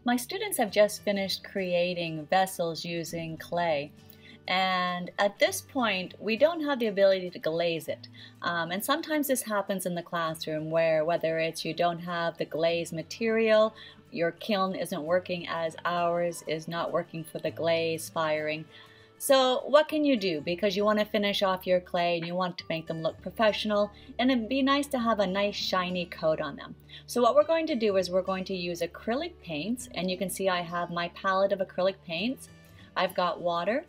My students have just finished creating vessels using clay, and at this point we don't have the ability to glaze it. And sometimes this happens in the classroom where whether it's you don't have the glaze material, your kiln isn't working as ours is not working for the glaze firing. So what can you do? Because you want to finish off your clay and you want to make them look professional, and it'd be nice to have a nice shiny coat on them. So what we're going to do is we're going to use acrylic paints, and you can see I have my palette of acrylic paints. I've got water,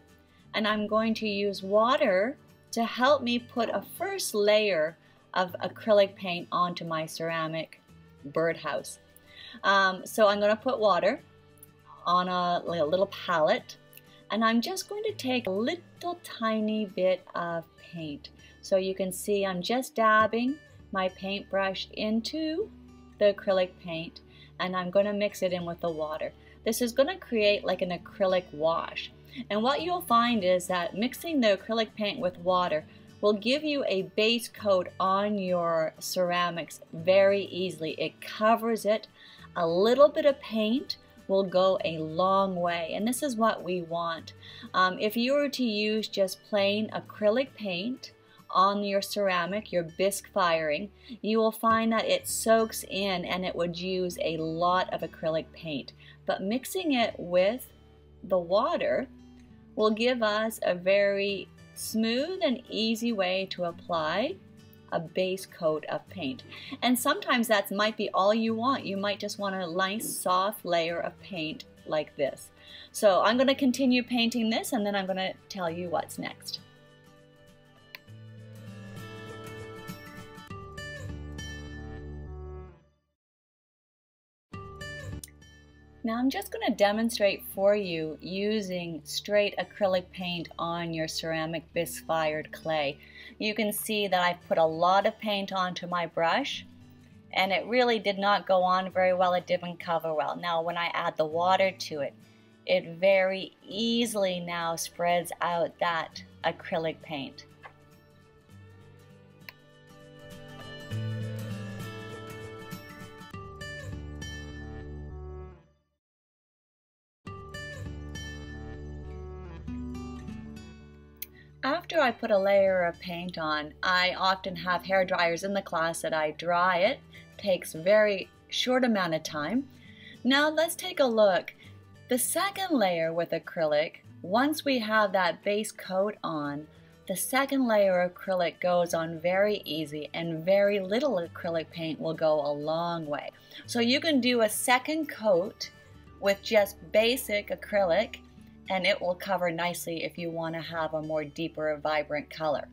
and I'm going to use water to help me put a first layer of acrylic paint onto my ceramic birdhouse. So I'm going to put water on a little palette, and I'm just going to take a little tiny bit of paint. So you can see I'm just dabbing my paintbrush into the acrylic paint, and I'm going to mix it in with the water. This is going to create like an acrylic wash. And what you'll find is that mixing the acrylic paint with water will give you a base coat on your ceramics very easily. It covers it. A little bit of paint will go a long way, and this is what we want. If you were to use just plain acrylic paint on your ceramic, your bisque firing, you will find that it soaks in and it would use a lot of acrylic paint. But mixing it with the water will give us a very smooth and easy way to apply a base coat of paint. And sometimes that might be all you want. You might just want a nice soft layer of paint like this. So I'm going to continue painting this, and then I'm going to tell you what's next. Now I'm just going to demonstrate for you using straight acrylic paint on your ceramic bisque fired clay. You can see that I've put a lot of paint onto my brush, and it really did not go on very well. It didn't cover well. Now when I add the water to it, it very easily now spreads out that acrylic paint. After I put a layer of paint on, I often have hair dryers in the class that I dry it. Takes a very short amount of time. Now let's take a look. The second layer with acrylic, once we have that base coat on, the second layer of acrylic goes on very easy, and very little acrylic paint will go a long way. So you can do a second coat with just basic acrylic, and it will cover nicely if you want to have a more deeper, vibrant color.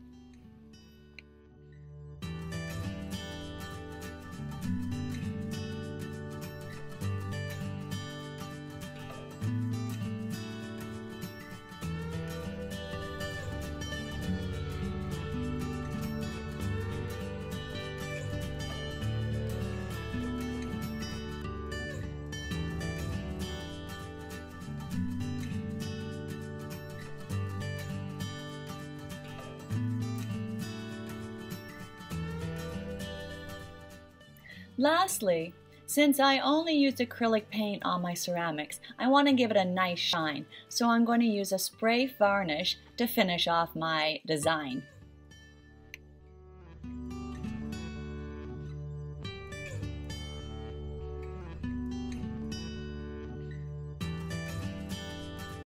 Lastly, since I only used acrylic paint on my ceramics, I want to give it a nice shine, so I'm going to use a spray varnish to finish off my design.